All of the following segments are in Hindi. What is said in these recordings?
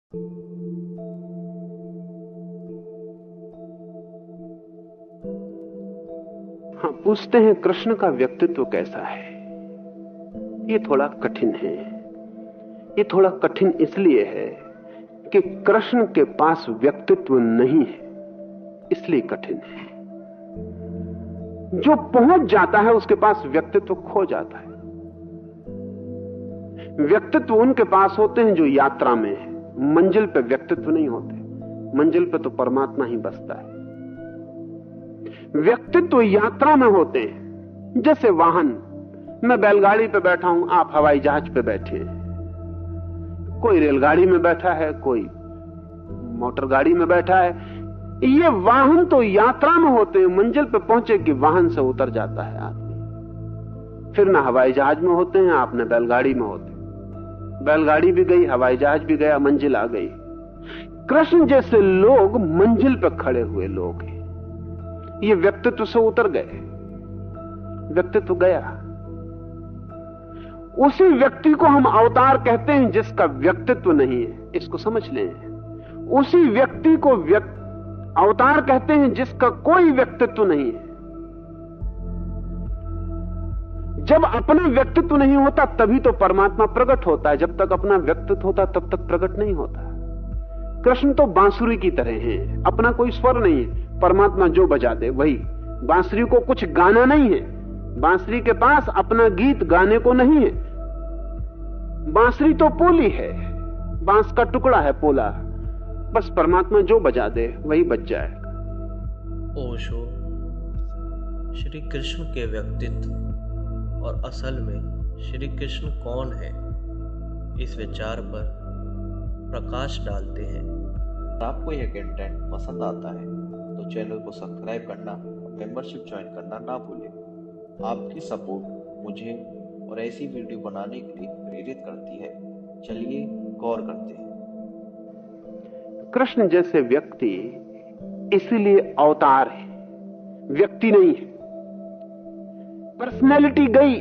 हाँ, पूछते हैं कृष्ण का व्यक्तित्व कैसा है। ये थोड़ा कठिन है। ये थोड़ा कठिन इसलिए है कि कृष्ण के पास व्यक्तित्व नहीं है, इसलिए कठिन है। जो पहुंच जाता है उसके पास व्यक्तित्व खो जाता है। व्यक्तित्व उनके पास होते हैं जो यात्रा में है, मंजिल पे व्यक्तित्व नहीं होते। मंजिल पे तो परमात्मा ही बसता है। व्यक्तित्व यात्रा में होते हैं। जैसे वाहन, मैं बैलगाड़ी पे बैठा हूं, आप हवाई जहाज पे बैठे हैं, कोई रेलगाड़ी में बैठा है, कोई मोटर गाड़ी में बैठा है। ये वाहन तो यात्रा में होते हैं। मंजिल पे पहुंचे कि वाहन से उतर जाता है आदमी। फिर ना हवाई जहाज में होते हैं, आप न बैलगाड़ी में होते। बैलगाड़ी भी गई, हवाई जहाज भी गया, मंजिल आ गई। कृष्ण जैसे लोग मंजिल पे खड़े हुए लोग हैं। ये व्यक्तित्व से उतर गए, व्यक्तित्व गया। उसी व्यक्ति को हम अवतार कहते हैं जिसका व्यक्तित्व नहीं है। इसको समझ लें। उसी व्यक्ति को अवतार कहते हैं जिसका कोई व्यक्तित्व नहीं है। जब अपना व्यक्तित्व नहीं होता तभी तो परमात्मा प्रकट होता है। जब तक अपना व्यक्तित्व होता तब तक प्रकट नहीं होता। कृष्ण तो बांसुरी की तरह हैं, अपना कोई स्वर नहीं है। परमात्मा जो बजा दे वही। बांसुरी को कुछ गाना नहीं है। बांसुरी के पास अपना गीत गाने को नहीं है। बांसुरी तो पोली है, बांस का टुकड़ा है पोला। बस परमात्मा जो बजा दे वही बज जाएगा। ओशो श्री कृष्ण के व्यक्तित्व और असल में श्री कृष्ण कौन है, इस विचार पर प्रकाश डालते हैं। आपको यह कंटेंट पसंद आता है तो चैनल को सब्सक्राइब करना और मेंबरशिप ज्वाइन करना ना भूलें। आपकी सपोर्ट मुझे और ऐसी वीडियो बनाने के लिए प्रेरित करती है। चलिए गौर करते हैं। कृष्ण जैसे व्यक्ति इसीलिए अवतार है, व्यक्ति नहीं है। पर्सनैलिटी गई,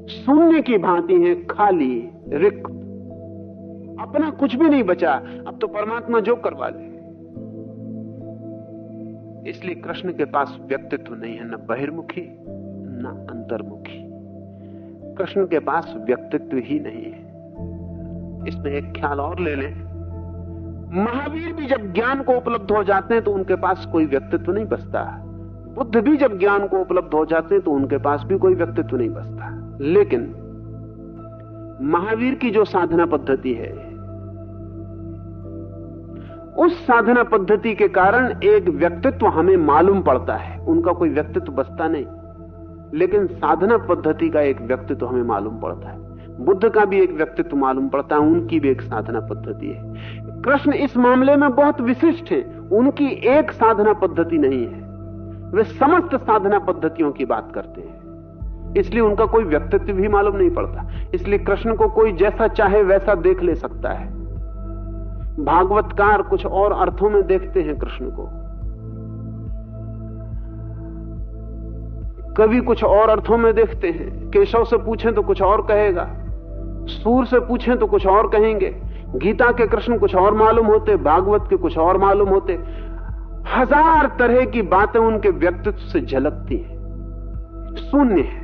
शून्य की भांति है, खाली, रिक्त। अपना कुछ भी नहीं बचा। अब तो परमात्मा जो करवा ले। इसलिए कृष्ण के पास व्यक्तित्व नहीं है, न बहिर्मुखी न अंतर्मुखी। कृष्ण के पास व्यक्तित्व ही नहीं है। इसमें एक ख्याल और ले लें। महावीर भी जब ज्ञान को उपलब्ध हो जाते हैं तो उनके पास कोई व्यक्तित्व नहीं बचता। बुद्ध भी जब ज्ञान को उपलब्ध हो जाते हैं तो उनके पास भी कोई व्यक्तित्व नहीं बचता। लेकिन महावीर की जो साधना पद्धति है, उस साधना पद्धति के कारण एक व्यक्तित्व हमें मालूम पड़ता है। उनका कोई व्यक्तित्व बचता नहीं, लेकिन साधना पद्धति का एक व्यक्तित्व हमें मालूम पड़ता है। बुद्ध का भी एक व्यक्तित्व मालूम पड़ता है, उनकी भी एक साधना पद्धति है। कृष्ण इस मामले में बहुत विशिष्ट है। उनकी एक साधना पद्धति नहीं है, वे समस्त साधना पद्धतियों की बात करते हैं। इसलिए उनका कोई व्यक्तित्व भी मालूम नहीं पड़ता। इसलिए कृष्ण को कोई जैसा चाहे वैसा देख ले सकता है। भागवतकार कुछ और अर्थों में देखते हैं कृष्ण को, कवि कुछ और अर्थों में देखते हैं। केशव से पूछें तो कुछ और कहेगा, सूर से पूछें तो कुछ और कहेंगे। गीता के कृष्ण कुछ और मालूम होते, भागवत के कुछ और मालूम होते। हजार तरह की बातें उनके व्यक्तित्व से झलकती हैं। शून्य है,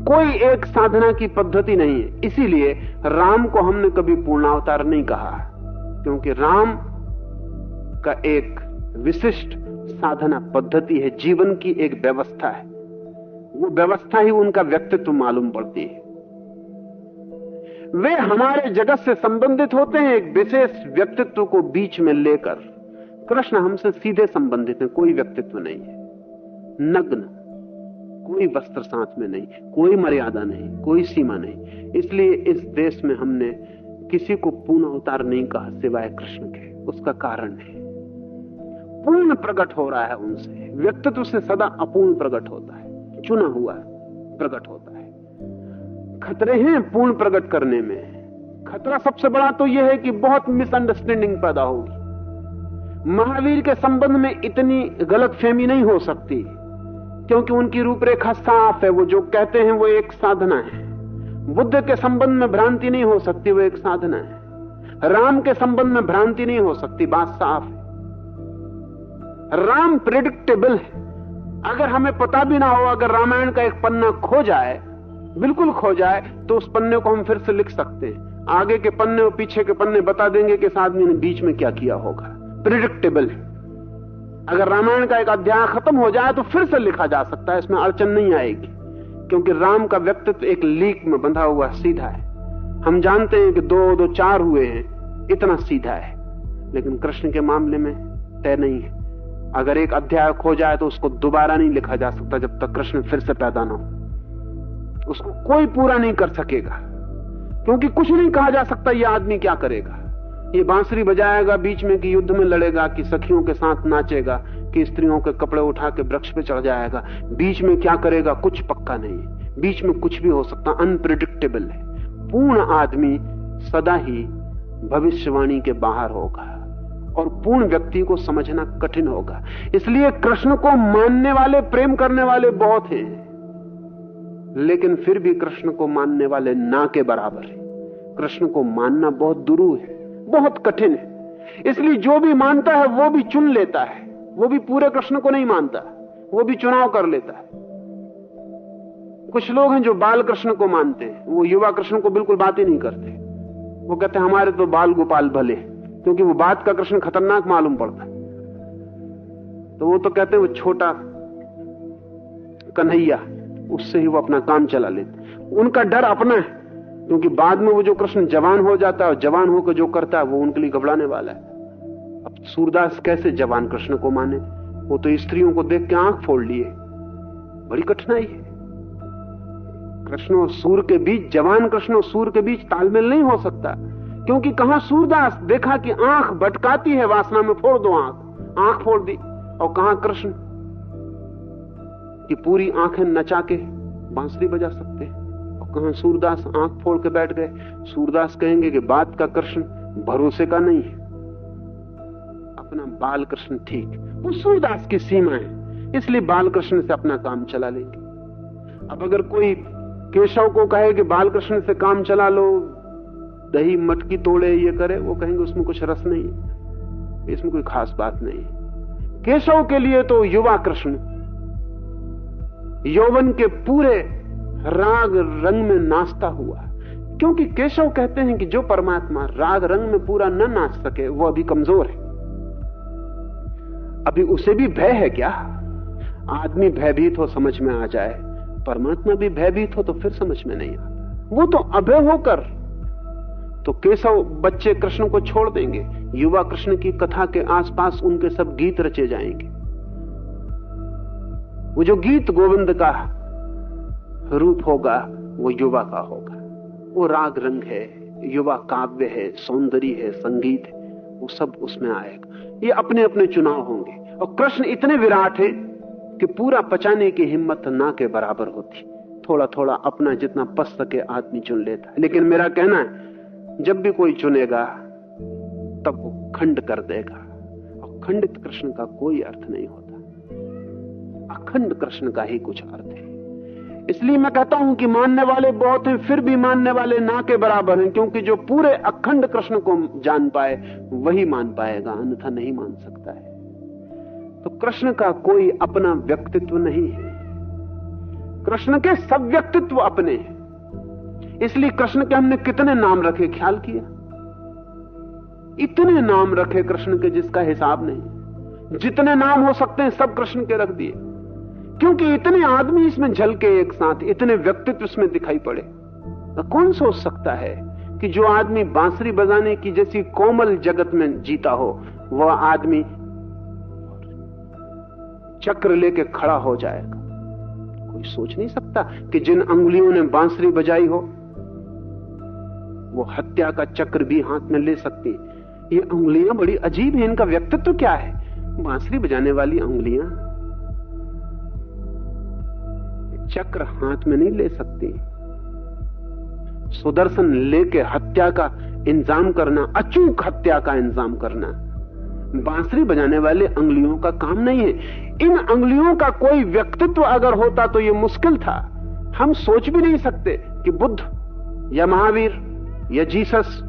कोई एक साधना की पद्धति नहीं है। इसीलिए राम को हमने कभी पूर्णावतार नहीं कहा, क्योंकि राम का एक विशिष्ट साधना पद्धति है, जीवन की एक व्यवस्था है। वो व्यवस्था ही उनका व्यक्तित्व मालूम पड़ती है। वे हमारे जगत से संबंधित होते हैं एक विशेष व्यक्तित्व को बीच में लेकर। कृष्ण हमसे सीधे संबंधित है, कोई व्यक्तित्व नहीं है। नग्न, कोई वस्त्र साथ में नहीं, कोई मर्यादा नहीं, कोई सीमा नहीं। इसलिए इस देश में हमने किसी को पूर्ण अवतार नहीं कहा सिवाय कृष्ण के। उसका कारण है पूर्ण प्रकट हो रहा है उनसे। व्यक्तित्व से सदा अपूर्ण प्रकट होता है, चुना हुआ प्रकट होता है। खतरे हैं पूर्ण प्रकट करने में। खतरा सबसे बड़ा तो यह है कि बहुत मिसअंडरस्टैंडिंग पैदा होगी। महावीर के संबंध में इतनी गलतफहमी नहीं हो सकती, क्योंकि उनकी रूपरेखा साफ है। वो जो कहते हैं वो एक साधना है। बुद्ध के संबंध में भ्रांति नहीं हो सकती, वो एक साधना है। राम के संबंध में भ्रांति नहीं हो सकती, बात साफ है। राम प्रेडिक्टेबल है। अगर हमें पता भी ना हो, अगर रामायण का एक पन्ना खो जाए, बिल्कुल खो जाए, तो उस पन्ने को हम फिर से लिख सकते हैं। आगे के पन्ने और पीछे के पन्ने बता देंगे कि इस आदमी ने बीच में क्या किया होगा। प्रेडिक्टेबल है। अगर रामायण का एक अध्याय खत्म हो जाए तो फिर से लिखा जा सकता है, इसमें अड़चन नहीं आएगी, क्योंकि राम का व्यक्तित्व एक लीक में बंधा हुआ सीधा है। हम जानते हैं कि 2 2 4 हुए हैं, इतना सीधा है, लेकिन कृष्ण के मामले में तय नहीं है। अगर एक अध्याय खो जाए तो उसको दोबारा नहीं लिखा जा सकता जब तक कृष्ण फिर से पैदा ना हो। उसको कोई पूरा नहीं कर सकेगा, क्योंकि कुछ नहीं कहा जा सकता ये आदमी क्या करेगा। ये बांसुरी बजाएगा बीच में कि युद्ध में लड़ेगा, कि सखियों के साथ नाचेगा, कि स्त्रियों के कपड़े उठा के वृक्ष पे चढ़ जाएगा। बीच में क्या करेगा कुछ पक्का नहीं है। बीच में कुछ भी हो सकता, अनप्रिडिक्टेबल है। पूर्ण आदमी सदा ही भविष्यवाणी के बाहर होगा और पूर्ण व्यक्ति को समझना कठिन होगा। इसलिए कृष्ण को मानने वाले, प्रेम करने वाले बहुत हैं, लेकिन फिर भी कृष्ण को मानने वाले ना के बराबर है। कृष्ण को मानना बहुत दुरूह है, बहुत कठिन है। इसलिए जो भी मानता है वो भी चुन लेता है, वो भी पूरे कृष्ण को नहीं मानता, वो भी चुनाव कर लेता है। कुछ लोग हैं जो बाल कृष्ण को मानते हैं, वो युवा कृष्ण को बिल्कुल बात ही नहीं करते। वो कहते हैं हमारे तो बाल गोपाल भले, क्योंकि वो बात का कृष्ण खतरनाक मालूम पड़ता है। तो वो तो कहते हैं वो छोटा कन्हैया, उससे ही वो अपना काम चला लेते। उनका डर अपना है, क्योंकि बाद में वो जो कृष्ण जवान हो जाता है और जवान होकर जो करता है वो उनके लिए घबराने वाला है। अब सूरदास कैसे जवान कृष्ण को माने? वो तो स्त्रियों को देख के आंख फोड़ लिए। बड़ी कठिनाई है। कृष्ण और सूर के बीच, जवान कृष्ण और सूर के बीच तालमेल नहीं हो सकता, क्योंकि कहां सूरदास देखा कि आंख भटकाती है वासना में, फोड़ दो आंख, आंख फोड़ दी। और कहां कृष्ण की पूरी आंखें नचा के बांसुरी बजा सकते हैं। और कहां सूरदास आंख फोड़ के बैठ गए। सूरदास कहेंगे कि बात का कृष्ण भरोसे का नहीं है, अपना बाल कृष्ण ठीक। वो सूरदास की सीमा है, इसलिए बाल कृष्ण से अपना काम चला लेंगे। अब अगर कोई केशव को कहे कि बाल कृष्ण से काम चला लो, दही मटकी तोड़े, ये करे, वो कहेंगे उसमें कुछ रस नहीं है, इसमें कोई खास बात नहीं है। केशव के लिए तो युवा कृष्ण यौवन के पूरे राग रंग में नाचता हुआ, क्योंकि केशव कहते हैं कि जो परमात्मा राग रंग में पूरा न नाच सके वो अभी कमजोर है। अभी उसे भी भय है क्या? आदमी भयभीत हो समझ में आ जाए, परमात्मा भी भयभीत हो तो फिर समझ में नहीं आता। वो तो अभय होकर, तो केशव बच्चे कृष्ण को छोड़ देंगे, युवा कृष्ण की कथा के आसपास उनके सब गीत रचे जाएंगे। वो जो गीत गोविंद का रूप होगा वो युवा का होगा। वो राग रंग है, युवा काव्य है, सौंदर्य है, संगीत है, वो सब उसमें आएगा। ये अपने अपने चुनाव होंगे। और कृष्ण इतने विराट है कि पूरा पचाने की हिम्मत ना के बराबर होती। थोड़ा थोड़ा अपना जितना पच सके आदमी चुन लेता है। लेकिन मेरा कहना है, जब भी कोई चुनेगा तब वो खंड कर देगा, और खंडित कृष्ण का कोई अर्थ नहीं होता। अखंड कृष्ण का ही कुछ अर्थ है। इसलिए मैं कहता हूं कि मानने वाले बहुत हैं, फिर भी मानने वाले ना के बराबर हैं, क्योंकि जो पूरे अखंड कृष्ण को जान पाए वही मान पाएगा, अन्यथा नहीं मान सकता है। तो कृष्ण का कोई अपना व्यक्तित्व नहीं है, कृष्ण के सब व्यक्तित्व अपने हैं। इसलिए कृष्ण के हमने कितने नाम रखे, ख्याल किया? इतने नाम रखे कृष्ण के जिसका हिसाब नहीं। जितने नाम हो सकते हैं सब कृष्ण के रख दिए, क्योंकि इतने आदमी इसमें झलके एक साथ, इतने व्यक्तित्व इसमें दिखाई पड़े। कौन सोच सकता है कि जो आदमी बांसुरी बजाने की जैसी कोमल जगत में जीता हो, वह आदमी चक्र लेके खड़ा हो जाएगा? कोई सोच नहीं सकता कि जिन अंगुलियों ने बांसुरी बजाई हो वो हत्या का चक्र भी हाथ में ले सकती। ये अंगुलियां बड़ी अजीब हैं, इनका व्यक्तित्व क्या है? बांसुरी बजाने वाली अंगुलियां चक्र हाथ में नहीं ले सकती। सुदर्शन लेके हत्या का इंतजाम करना, अचूक हत्या का इंतजाम करना, बांसुरी बजाने वाले अंगुलियों का काम नहीं है। इन अंगुलियों का कोई व्यक्तित्व अगर होता तो यह मुश्किल था। हम सोच भी नहीं सकते कि बुद्ध या महावीर या जीसस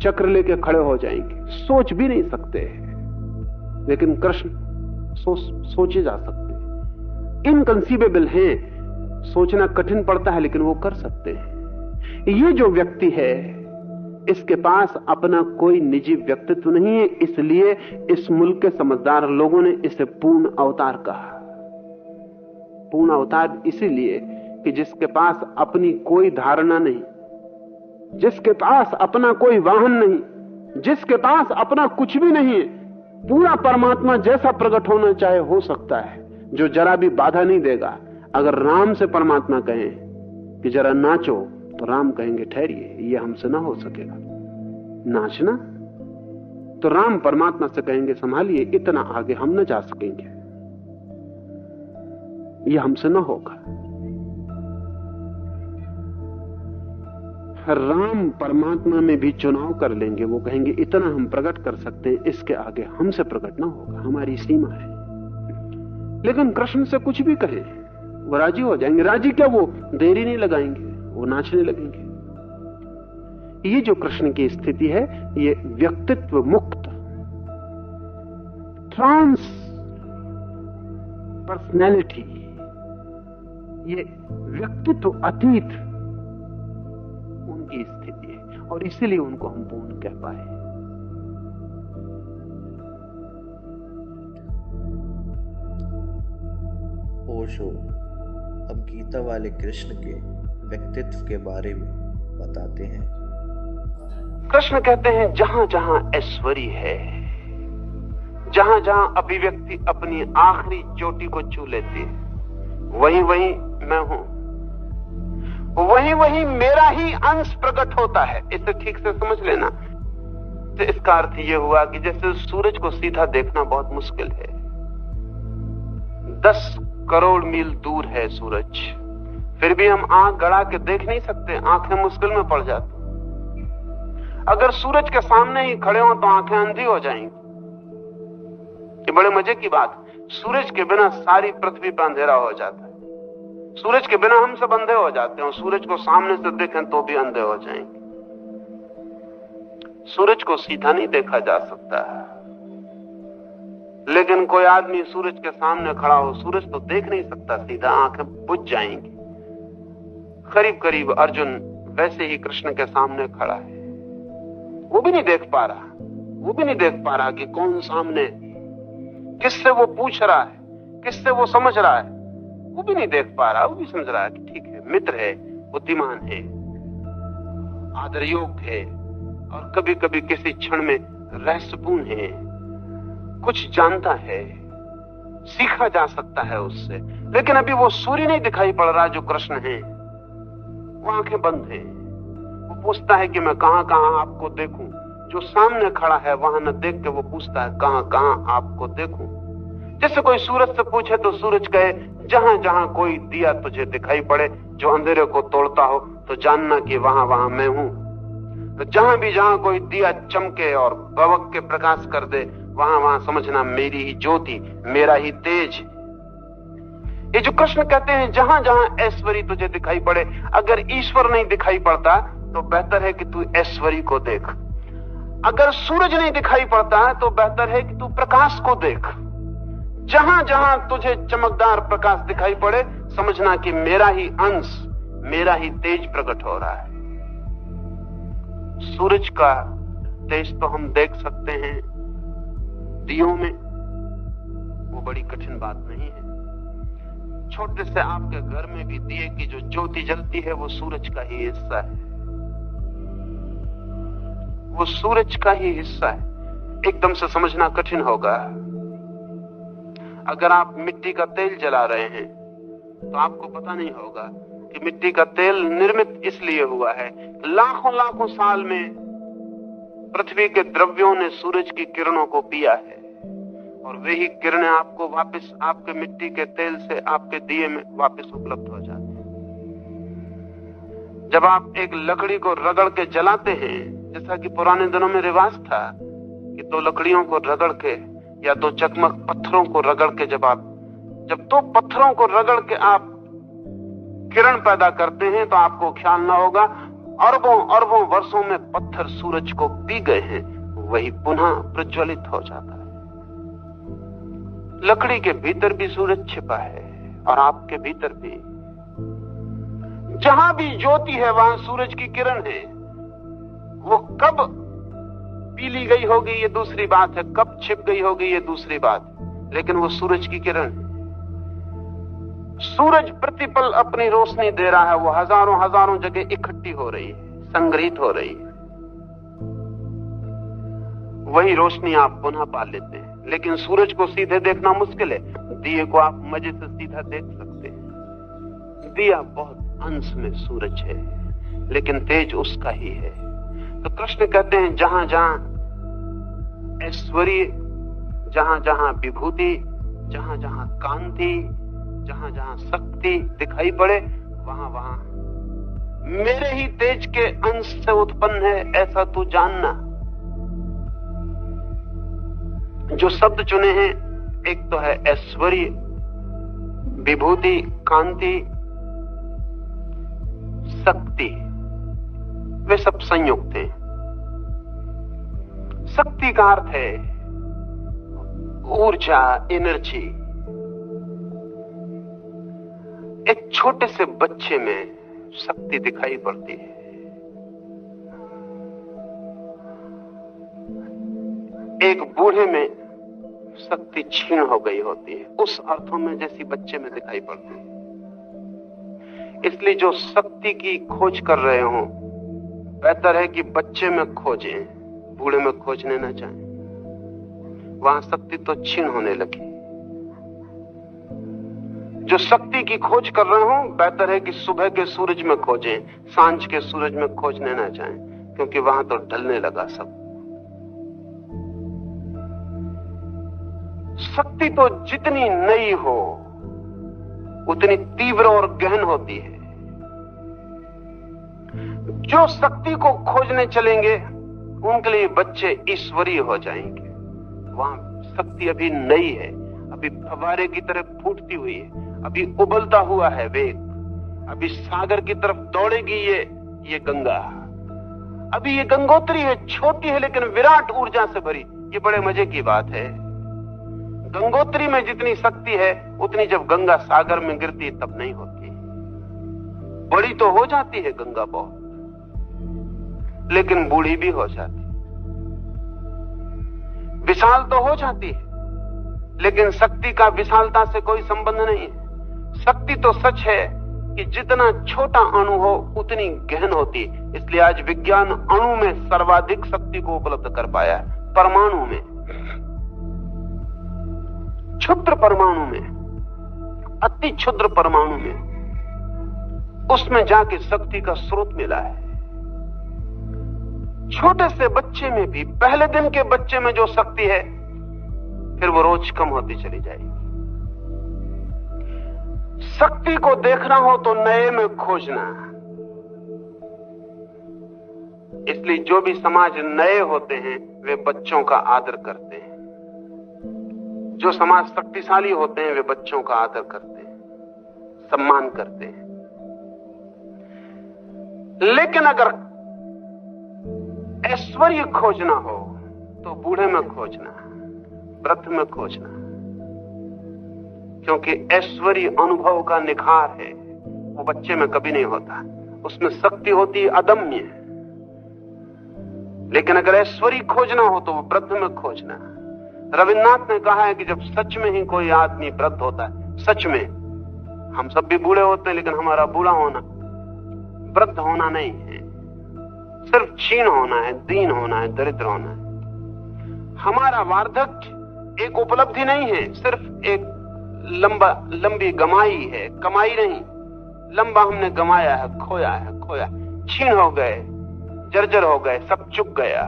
चक्र लेके खड़े हो जाएंगे, सोच भी नहीं सकते। लेकिन कृष्ण सोचे जा सकते हैं, इनकंसीवेबल हैं, सोचना कठिन पड़ता है लेकिन वो कर सकते हैं। ये जो व्यक्ति है इसके पास अपना कोई निजी व्यक्तित्व नहीं है, इसलिए इस मुल्क के समझदार लोगों ने इसे पूर्ण अवतार कहा। पूर्ण अवतार इसीलिए कि जिसके पास अपनी कोई धारणा नहीं, जिसके पास अपना कोई वाहन नहीं, जिसके पास अपना कुछ भी नहीं है, पूरा परमात्मा जैसा प्रकट होना चाहे हो सकता है, जो जरा भी बाधा नहीं देगा। अगर राम से परमात्मा कहें कि जरा नाचो, तो राम कहेंगे ठहरिए, ये हमसे ना हो सकेगा नाचना। तो राम परमात्मा से कहेंगे संभालिए, इतना आगे हम न जा सकेंगे, ये हमसे ना होगा। राम परमात्मा में भी चुनाव कर लेंगे, वो कहेंगे इतना हम प्रकट कर सकते हैं, इसके आगे हमसे प्रकट ना होगा, हमारी सीमा है। लेकिन कृष्ण से कुछ भी कहें वो राजी हो जाएंगे। राजी क्या, वो देरी नहीं लगाएंगे, वो नाचने लगेंगे। ये जो कृष्ण की स्थिति है, ये व्यक्तित्व मुक्त ट्रांस पर्सनैलिटी, ये व्यक्तित्व अतीत उनकी स्थिति है, और इसीलिए उनको हम पूर्ण कह पाए। ओशो अब गीता वाले कृष्ण के व्यक्तित्व के बारे में बताते हैं। कृष्ण कहते हैं जहां जहां ऐश्वर्य है, जहां जहां अभिव्यक्ति अपनी आखिरी चोटी को छू लेती है, वहीं वहीं मैं हूं, वहीं वहीं मेरा ही अंश प्रकट होता है। इसे ठीक से समझ लेना। तो इसका अर्थ यह हुआ कि जैसे सूरज को सीधा देखना बहुत मुश्किल है, 10 करोड़ मील दूर है सूरज, फिर भी हम आंख गड़ा के देख नहीं सकते, आंखें मुश्किल में पड़ जाती। अगर सूरज के सामने ही खड़े हो तो आंखें अंधी हो जाएंगी। ये बड़े मजे की बात, सूरज के बिना सारी पृथ्वी पर अंधेरा हो जाता है, सूरज के बिना हम सब अंधे हो जाते हैं, सूरज को सामने से देखें तो भी अंधे हो जाएंगे। सूरज को सीधा नहीं देखा जा सकता, लेकिन कोई आदमी सूरज के सामने खड़ा हो, सूरज तो देख नहीं सकता सीधा, आंखें बुझ जाएंगी। करीब करीब अर्जुन वैसे ही कृष्ण के सामने खड़ा है, वो भी नहीं देख पा रहा, वो भी नहीं देख पा रहा कि कौन सामने, किससे वो पूछ रहा है, किससे वो समझ रहा है, वो भी नहीं देख पा रहा। वो भी समझ रहा है कि ठीक है, मित्र है, बुद्धिमान है, आदर योग्य है, और कभी कभी किसी क्षण में रहस्यपूर्ण है, कुछ जानता है, सीखा जा सकता है उससे। लेकिन अभी वो सूर्य नहीं दिखाई पड़ रहा जो कृष्ण है, वो आंखें बंद हैं। वो पूछता है कि मैं कहां कहां आपको देखूं। जो सामने खड़ा है वहां न देख के वो पूछता है कहां कहां आपको देखूं। जैसे कोई सूरज से पूछे तो सूरज कहे जहां जहां कोई दिया तुझे दिखाई पड़े जो अंधेरे को तोड़ता हो तो जानना कि वहां वहां मैं हूं। तो जहां कोई दिया चमके और बवक के प्रकाश कर दे वहां वहां समझना मेरी ही ज्योति, मेरा ही तेज। ये जो कृष्ण कहते हैं जहां जहां ऐश्वर्य तुझे दिखाई पड़े, अगर ईश्वर नहीं दिखाई पड़ता तो बेहतर है कि तू ऐश्वर्य को देख। अगर सूरज नहीं दिखाई पड़ता है तो बेहतर है कि तू प्रकाश को देख। जहां जहां तुझे चमकदार प्रकाश दिखाई पड़े समझना कि मेरा ही अंश, मेरा ही तेज प्रकट हो रहा है। सूरज का तेज तो हम देख सकते हैं दियों में, वो बड़ी कठिन बात नहीं है। छोटे से आपके घर में भी दिए की जो ज्योति जलती है वो सूरज का ही हिस्सा है, वो सूरज का ही हिस्सा है। एकदम से समझना कठिन होगा। अगर आप मिट्टी का तेल जला रहे हैं तो आपको पता नहीं होगा कि मिट्टी का तेल निर्मित इसलिए हुआ है, लाखों लाखों साल में पृथ्वी के द्रव्यों ने सूरज की किरणों को पिया है और वे ही किरणें आपको वापस आपके मिट्टी के तेल से आपके दिए में वापस उपलब्ध हो जाती हैं। जब आप एक लकड़ी को रगड़ के जलाते हैं, जैसा कि पुराने दिनों में रिवाज था कि 2 लकड़ियों को रगड़ के या 2 चकमक पत्थरों को रगड़ के जब 2 पत्थरों को रगड़ के आप किरण पैदा करते हैं तो आपको ख्याल ना होगा अरबों अरबों वर्षों में पत्थर सूरज को पी गए हैं, वही पुनः प्रज्वलित हो जाता है। लकड़ी के भीतर भी सूरज छिपा है और आपके भीतर भी। जहां भी ज्योति है वहां सूरज की किरण है। वो कब पीली गई होगी ये दूसरी बात है, कब छिप गई होगी ये दूसरी बात है, लेकिन वो सूरज की किरण है। सूरज प्रतिपल अपनी रोशनी दे रहा है, वो हजारों हजारों जगह इकट्ठी हो रही है, संग्रहित हो रही है। वही रोशनी आप पुनः पा लेते हैं। लेकिन सूरज को सीधे देखना मुश्किल है, दिए को आप मजे से सीधा देख सकते हैं। दिया बहुत अंश में सूरज है, लेकिन तेज उसका ही है। तो कृष्ण कहते हैं जहां जहां ऐश्वर्य, जहां जहां विभूति, जहां जहां कांति, जहां जहां शक्ति दिखाई पड़े, वहां वहां मेरे ही तेज के अंश से उत्पन्न है, ऐसा तू जानना। जो शब्द चुने हैं, एक तो है ऐश्वर्य, विभूति, कांति, शक्ति, वे सब संयुक्त हैं। शक्ति का अर्थ है ऊर्जा, एनर्जी। एक छोटे से बच्चे में शक्ति दिखाई पड़ती है। एक बूढ़े में शक्ति क्षीण हो गई होती है, उस अर्थों में जैसी बच्चे में दिखाई पड़ती है। इसलिए जो शक्ति की खोज कर रहे हो, बेहतर है कि बच्चे में खोजें, बूढ़े में खोजने न जाएं। वहां शक्ति तो क्षीण होने लगी। जो शक्ति की खोज कर रहे हो, बेहतर है कि सुबह के सूरज में खोजें, सांझ के सूरज में खोजने न जाएं, क्योंकि वहां तो ढलने लगा सब। शक्ति तो जितनी नई हो उतनी तीव्र और गहन होती है। जो शक्ति को खोजने चलेंगे उनके लिए बच्चे ईश्वरीय हो जाएंगे। वहां शक्ति अभी नई है, अभी फव्वारे की तरफ फूटती हुई है, अभी उबलता हुआ है वेग, अभी सागर की तरफ दौड़ेगी ये गंगा। अभी ये गंगोत्री है, छोटी है लेकिन विराट ऊर्जा से भरी। ये बड़े मजे की बात है। गंगोत्री में जितनी शक्ति है उतनी जब गंगा सागर में गिरती है तब नहीं होती। बड़ी तो हो जाती है गंगा बहुत, लेकिन बूढ़ी भी हो जाती। विशाल तो हो जाती है, लेकिन शक्ति का विशालता से कोई संबंध नहीं है। शक्ति तो सच है कि जितना छोटा अणु हो उतनी गहन होती है। इसलिए आज विज्ञान अणु में सर्वाधिक शक्ति को उपलब्ध कर पाया है। परमाणु में, क्षुद्र परमाणु में, अति क्षुद्र परमाणु में, उसमें जाके शक्ति का स्रोत मिला है। छोटे से बच्चे में भी, पहले दिन के बच्चे में जो शक्ति है, फिर वो रोज कम होती चली जाएगी। शक्ति को देखना हो तो नए में खोजना। इसलिए जो भी समाज नए होते हैं वे बच्चों का आदर करते हैं। जो समाज शक्तिशाली होते हैं वे बच्चों का आदर करते हैं, सम्मान करते हैं। लेकिन अगर ऐश्वर्य खोजना हो तो बूढ़े में खोजना, वृद्ध में खोजना, क्योंकि ऐश्वर्य अनुभव का निखार है, वो बच्चे में कभी नहीं होता। उसमें शक्ति होती है अदम्य, लेकिन अगर ऐश्वर्य खोजना हो तो वो वृद्ध में खोजना। रविन्द्रनाथ ने कहा है कि जब सच में ही कोई आदमी वृद्ध होता है, सच में, हम सब भी बूढ़े होते हैं, लेकिन हमारा बूढ़ा होना वृद्ध होना नहीं है, सिर्फ क्षीण होना है, दीन होना है, दरिद्र होना है। हमारा वार्धक्य एक उपलब्धि नहीं है, सिर्फ एक लंबी गमाई है, कमाई नहीं। लंबा हमने गमाया है, खोया है, क्षीण हो गए, जर्जर हो गए, सब चुक गया।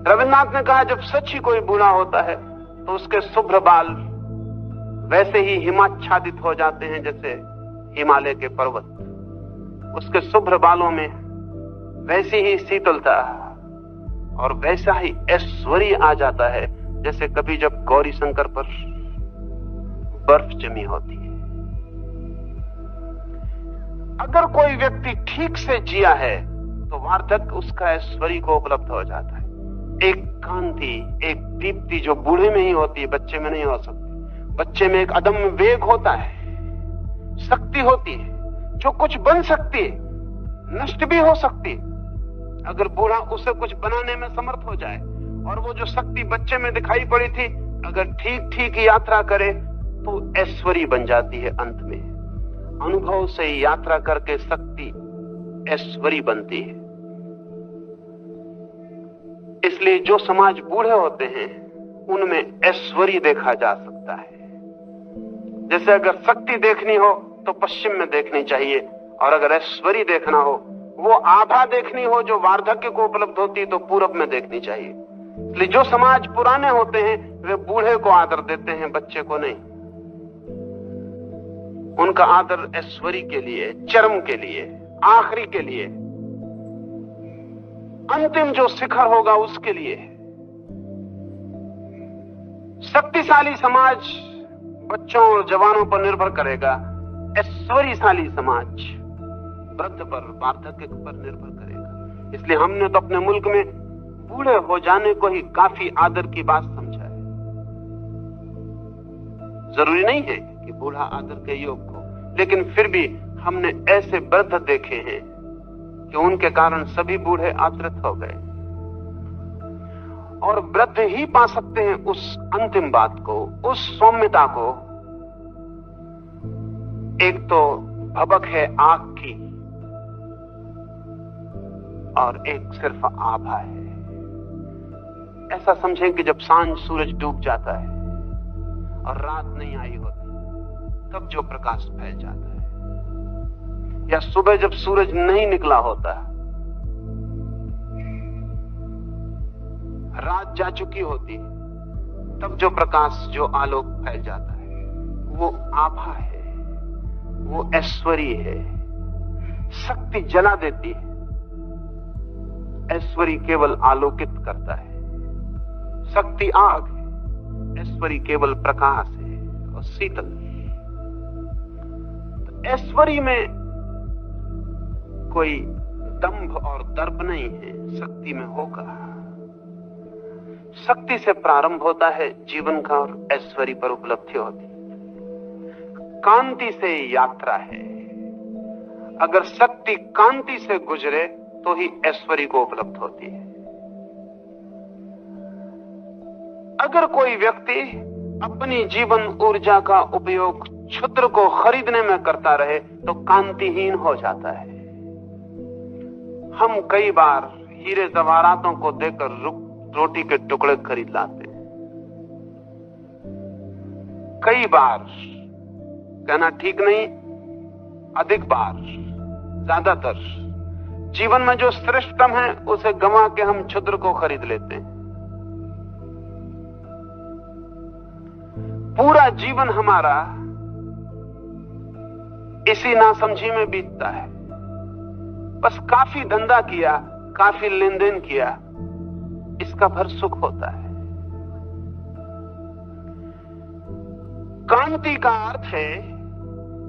रविन्द्रनाथ ने कहा जब सच ही कोई बूढ़ा होता है तो उसके शुभ्र बाल वैसे ही हिमाच्छादित हो जाते हैं जैसे हिमालय के पर्वत। उसके शुभ्र बालों में वैसी ही शीतलता और वैसा ही ऐश्वर्य आ जाता है जैसे कभी जब गौरी शंकर पर बर्फ जमी होती है। अगर कोई व्यक्ति ठीक से जिया है तो वार्धक्य उसका ऐश्वर्य को उपलब्ध हो जाता है। एक कांति, एक दीप्ति जो बूढ़े में ही होती है, बच्चे में नहीं हो सकती। बच्चे में एक अदम्य वेग होता है, शक्ति होती है, जो कुछ बन सकती है, नष्ट भी हो सकती है। अगर बूढ़ा उसे कुछ बनाने में समर्थ हो जाए, और वो जो शक्ति बच्चे में दिखाई पड़ी थी, अगर ठीक ठीक यात्रा करे तो ऐश्वर्य बन जाती है। अंत में अनुभव से यात्रा करके शक्ति ऐश्वर्य बनती है। इसलिए जो समाज बूढ़े होते हैं उनमें ऐश्वर्य देखा जा सकता है। जैसे अगर शक्ति देखनी हो तो पश्चिम में देखनी चाहिए, और अगर ऐश्वर्य देखना हो, वो आभा देखनी हो जो वार्धक्य को उपलब्ध होती है, तो पूरब में देखनी चाहिए। इसलिए जो समाज पुराने होते हैं वे बूढ़े को आदर देते हैं, बच्चे को नहीं। उनका आदर ऐश्वर्य के लिए, चरम के लिए, आखिरी के लिए, अंतिम जो शिखर होगा उसके लिए। शक्तिशाली समाज बच्चों और जवानों पर निर्भर करेगा, ऐश्वर्यशाली समाज वृद्ध पर, वार्धक्य पर निर्भर करेगा। इसलिए हमने तो अपने मुल्क में बूढ़े हो जाने को ही काफी आदर की बात समझा है। जरूरी नहीं है कि बूढ़ा आदर के योग हो, लेकिन फिर भी हमने ऐसे वृद्ध देखे हैं कि उनके कारण सभी बूढ़े आदृत हो गए। और वृद्ध ही पा सकते हैं उस अंतिम बात को, उस सौम्यता को। एक तो भबक है आग की, और एक सिर्फ आभा है। ऐसा समझें कि जब सांझ सूरज डूब जाता है और रात नहीं आई होती, तब जो प्रकाश फैल जाता है, या सुबह जब सूरज नहीं निकला होता, रात जा चुकी होती, तब जो प्रकाश, जो आलोक फैल जाता है, वो आभा है, वो ऐश्वर्य है। शक्ति जला देती है, ऐश्वर्य केवल आलोकित करता है। शक्ति आग है, ऐश्वर्य केवल प्रकाश है और शीतल। तो ऐश्वर्य में कोई दंभ और दर्प नहीं है, शक्ति में होगा। शक्ति से प्रारंभ होता है जीवन का और ऐश्वर्य पर उपलब्धि होती है। कांति से यात्रा है। अगर शक्ति कांति से गुजरे तो ही ऐश्वर्य को उपलब्ध होती है। अगर कोई व्यक्ति अपनी जीवन ऊर्जा का उपयोग क्षुद्र को खरीदने में करता रहे तो कांतिहीन हो जाता है। हम कई बार हीरे जवाहरातों को देकर रोटी के टुकड़े खरीद लाते हैं। कई बार, कहना ठीक नहीं, अधिक बार, ज्यादातर जीवन में जो श्रेष्ठतम है उसे गंवा के हम क्षुद्र को खरीद लेते हैं। पूरा जीवन हमारा इसी नासमझी में बीतता है। बस काफी धंधा किया, काफी लेन देन किया, इसका भर सुख होता है। कांति का अर्थ है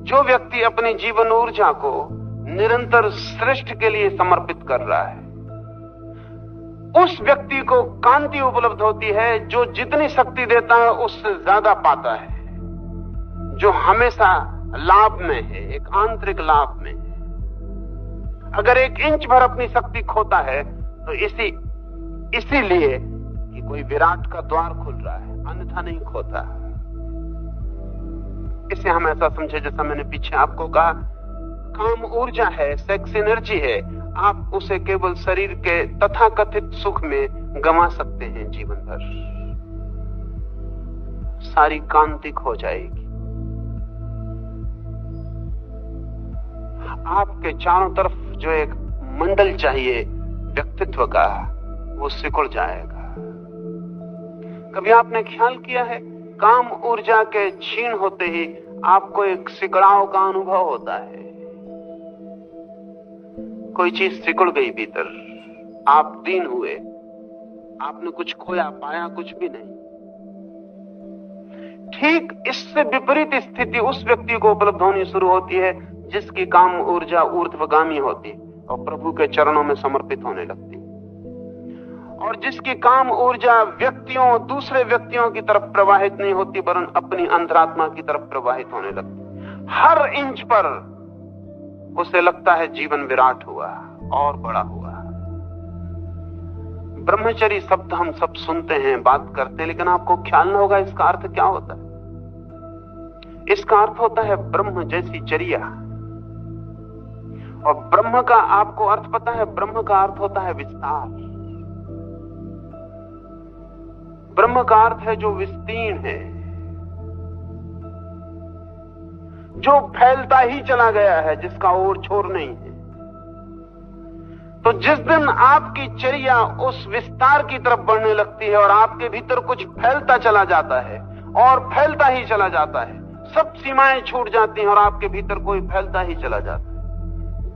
जो व्यक्ति अपनी जीवन ऊर्जा को निरंतर श्रेष्ठ के लिए समर्पित कर रहा है, उस व्यक्ति को कांति उपलब्ध होती है। जो जितनी शक्ति देता है उससे ज्यादा पाता है, जो हमेशा लाभ में है, एक आंतरिक लाभ में है। अगर एक इंच भर अपनी शक्ति खोता है तो इसीलिए कि कोई विराट का द्वार खुल रहा है, अन्यथा नहीं खोता। इसे हम ऐसा समझे, जैसा मैंने पीछे आपको कहा, काम ऊर्जा है, सेक्स एनर्जी है। आप उसे केवल शरीर के तथाकथित सुख में गंवा सकते हैं जीवन भर। सारी कांति खो जाएगी। आपके चारों तरफ जो एक मंडल चाहिए व्यक्तित्व का, वो सिकुड़ जाएगा। कभी आपने ख्याल किया है, काम ऊर्जा के क्षीण होते ही आपको एक सिकड़ाव का अनुभव होता है। कोई चीज सिकुड़ गई भीतर, आप दीन हुए, आपने कुछ खोया, पाया कुछ भी नहीं। ठीक इससे विपरीत स्थिति उस व्यक्ति को उपलब्ध होनी शुरू होती है जिसकी काम ऊर्जा ऊर्ध्वगामी होती और प्रभु के चरणों में समर्पित होने लगती, और जिसकी काम ऊर्जा व्यक्तियों, दूसरे व्यक्तियों की तरफ प्रवाहित नहीं होती वरन अपनी अंतरात्मा की तरफ प्रवाहित होने लगती। हर इंच पर उसे लगता है जीवन विराट हुआ और बड़ा हुआ। ब्रह्मचर्य शब्द हम सब सुनते हैं, बात करते हैं, लेकिन आपको ख्याल न होगा इसका अर्थ क्या होता है। इसका अर्थ होता है ब्रह्म जैसी चर्या। और ब्रह्म का आपको अर्थ पता है? ब्रह्म का अर्थ होता है विस्तार। ब्रह्म का अर्थ है जो विस्तीर्ण है, जो फैलता ही चला गया है, जिसका ओर छोर नहीं है। तो जिस दिन आपकी चर्या उस विस्तार की तरफ बढ़ने लगती है और आपके भीतर कुछ फैलता चला जाता है और फैलता ही चला जाता है, सब सीमाएं छूट जाती हैं और आपके भीतर कोई फैलता ही चला जाता है।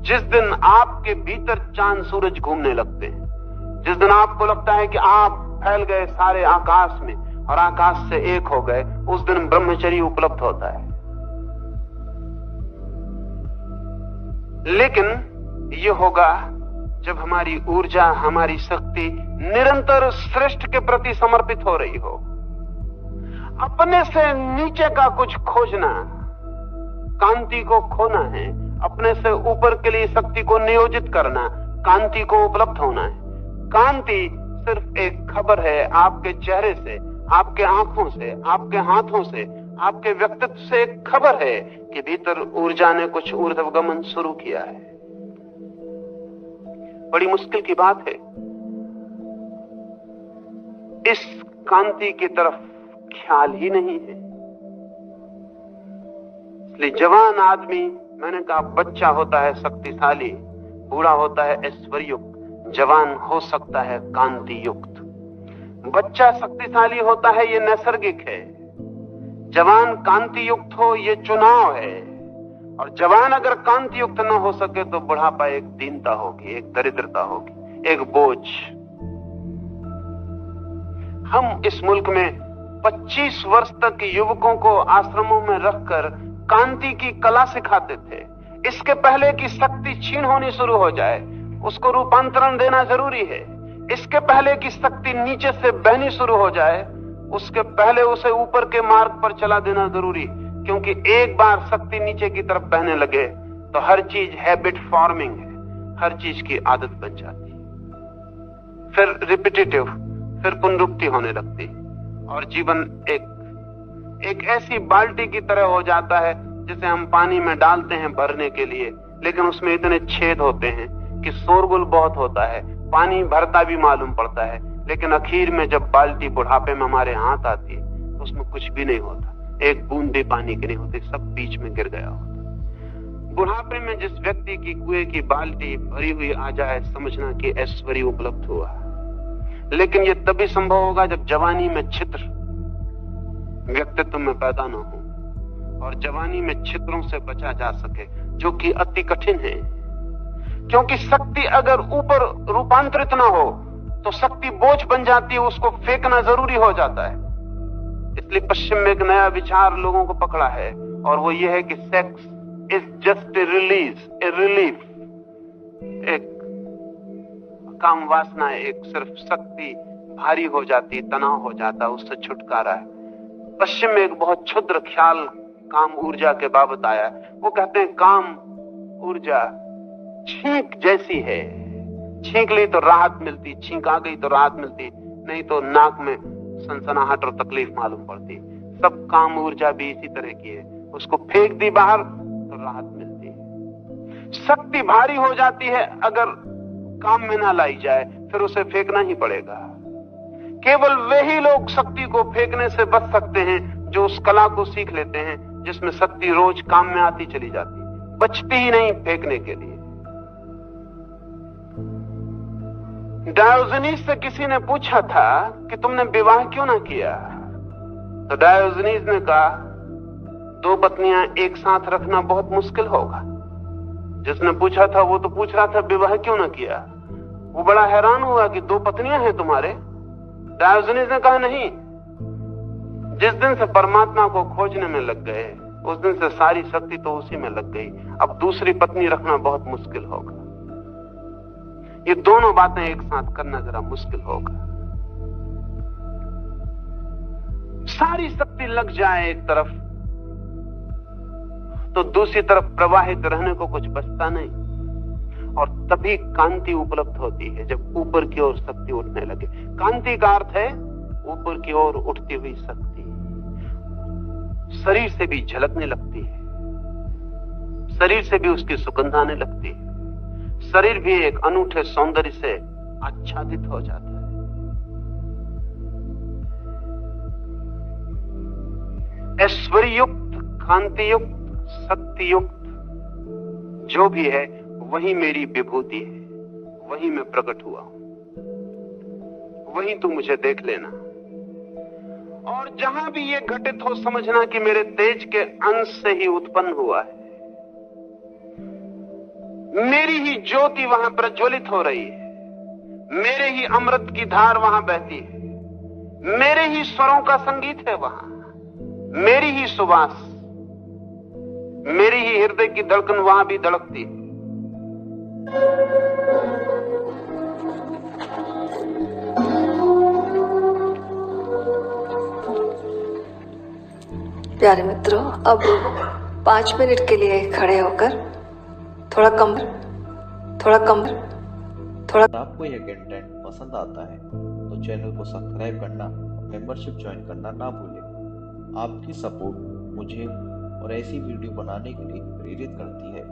जिस दिन आपके भीतर चांद सूरज घूमने लगते हैं, जिस दिन आपको लगता है कि आप फैल गए सारे आकाश में और आकाश से एक हो गए, उस दिन ब्रह्मचर्य उपलब्ध होता है। लेकिन यह होगा जब हमारी ऊर्जा, हमारी शक्ति निरंतर श्रेष्ठ के प्रति समर्पित हो रही हो। अपने से नीचे का कुछ खोजना, कांति को खोना है, अपने से ऊपर के लिए शक्ति को नियोजित करना, कांति को उपलब्ध होना है। कांति सिर्फ एक खबर है आपके चेहरे से, आपके आंखों से, आपके हाथों से, आपके व्यक्तित्व से एक खबर है कि भीतर ऊर्जा ने कुछ ऊर्ध्वगमन शुरू किया है। बड़ी मुश्किल की बात है इस कांति की तरफ ख्याल ही नहीं है। इसलिए जवान आदमी, मैंने कहा बच्चा होता है शक्तिशाली, बूढ़ा होता है ऐश्वर्युक्त, जवान हो सकता है कांति युक्त। बच्चा शक्तिशाली होता है, ये नैसर्गिक है। जवान कांति युक्त हो, ये चुनाव है। और जवान अगर कांति युक्त न हो सके तो बुढ़ापा एक दीनता होगी, एक दरिद्रता होगी, एक बोझ। हम इस मुल्क में 25 वर्ष तक युवकों को आश्रमों में रखकर कांति की कला सिखाते थे। इसके पहले कि शक्ति क्षीण होनी शुरू हो जाए, उसको रूपांतरण देना जरूरी है। इसके पहले कि शक्ति नीचे से बहनी शुरू हो जाए, उसके पहले उसे ऊपर के मार्ग पर चला देना जरूरी। क्योंकि एक बार शक्ति नीचे की तरफ बहने लगे तो हर चीज हैबिट फॉर्मिंग है, हर चीज की आदत बन जाती है, फिर रिपीटेटिव, फिर पुनरुक्ति होने लगती और जीवन एक ऐसी बाल्टी की तरह हो जाता है जिसे हम पानी में डालते हैं भरने के लिए, लेकिन उसमें इतने छेद होते हैं कि शोरगुल बहुत होता है, पानी भरता भी मालूम पड़ता है, लेकिन आखिर में जब बाल्टी बुढ़ापे में हमारे हाथ आती है तो उसमें कुछ भी नहीं होता, एक बूंद भी पानी की नहीं होती, सब बीच में गिर गया होता। बुढ़ापे में जिस व्यक्ति की कुएं की बाल्टी भरी हुई आ जाए, समझना कि ऐश्वर्य उपलब्ध हुआ। लेकिन यह तभी संभव होगा जब जवानी में छिद्र व्यक्तित्व में पैदा न हो और जवानी में छिद्रों से बचा जा सके, जो कि अति कठिन है। क्योंकि शक्ति अगर ऊपर रूपांतरित ना हो तो शक्ति बोझ बन जाती है, उसको फेंकना जरूरी हो जाता है। इसलिए पश्चिम में एक नया विचार लोगों को पकड़ा है और वो ये है कि sex is just a release, A relief. एक काम वासना है, एक सिर्फ शक्ति भारी हो जाती, तनाव हो जाता, उससे छुटकारा है। पश्चिम में एक बहुत क्षुद्र ख्याल काम ऊर्जा के बाबत आया है। वो कहते हैं काम ऊर्जा छींक जैसी है, छींक ली तो राहत मिलती, छींक आ गई तो राहत मिलती, नहीं तो नाक में सनसनाहट और तकलीफ मालूम पड़ती। सब काम ऊर्जा भी इसी तरह की है, उसको फेंक दी बाहर तो राहत मिलती है। शक्ति भारी हो जाती है, अगर काम में ना लाई जाए फिर उसे फेंकना ही पड़ेगा। केवल वही लोग शक्ति को फेंकने से बच सकते हैं जो उस कला को सीख लेते हैं जिसमें शक्ति रोज काम में आती चली जाती, बचती ही नहीं फेंकने के लिए। डायोजनीस से किसी ने पूछा था कि तुमने विवाह क्यों ना किया, तो डायोजनीस ने कहा 2 पत्नियां एक साथ रखना बहुत मुश्किल होगा। जिसने पूछा था वो तो पूछ रहा था विवाह क्यों ना किया। वो बड़ा हैरान हुआ कि 2 पत्नियां हैं तुम्हारे। डायोजनीस ने कहा नहीं, जिस दिन से परमात्मा को खोजने में लग गए, उस दिन से सारी शक्ति तो उसी में लग गई। अब दूसरी पत्नी रखना बहुत मुश्किल होगा। ये दोनों बातें एक साथ करना जरा मुश्किल होगा। सारी शक्ति लग जाए एक तरफ तो दूसरी तरफ प्रवाहित रहने को कुछ बचता नहीं। और तभी कांति उपलब्ध होती है, जब ऊपर की ओर शक्ति उठने लगे। कांति का अर्थ है ऊपर की ओर उठती हुई शक्ति, शरीर से भी झलकने लगती है, शरीर से भी उसकी सुगंध आने लगती है, शरीर भी एक अनूठे सौंदर्य से आच्छादित हो जाता है। ऐश्वर्युक्त, कांतियुक्त, शक्तियुक्त जो भी है वही मेरी विभूति है, वही मैं प्रकट हुआ हूं, वही तू मुझे देख लेना। और जहां भी ये घटित हो समझना कि मेरे तेज के अंश से ही उत्पन्न हुआ है। मेरी ही ज्योति वहां प्रज्वलित हो रही है, मेरे ही अमृत की धार वहां बहती है, मेरे ही स्वरों का संगीत है वहां, मेरी ही सुवास, मेरी ही हृदय की धड़कन वहां भी धड़कती है। प्यारे मित्रों, अब 5 मिनट के लिए खड़े होकर थोड़ा कमर। अगर आपको यह कंटेंट पसंद आता है तो चैनल को सब्सक्राइब करना, मेंबरशिप ज्वाइन करना ना भूलें। आपकी सपोर्ट मुझे और ऐसी वीडियो बनाने के लिए प्रेरित करती है।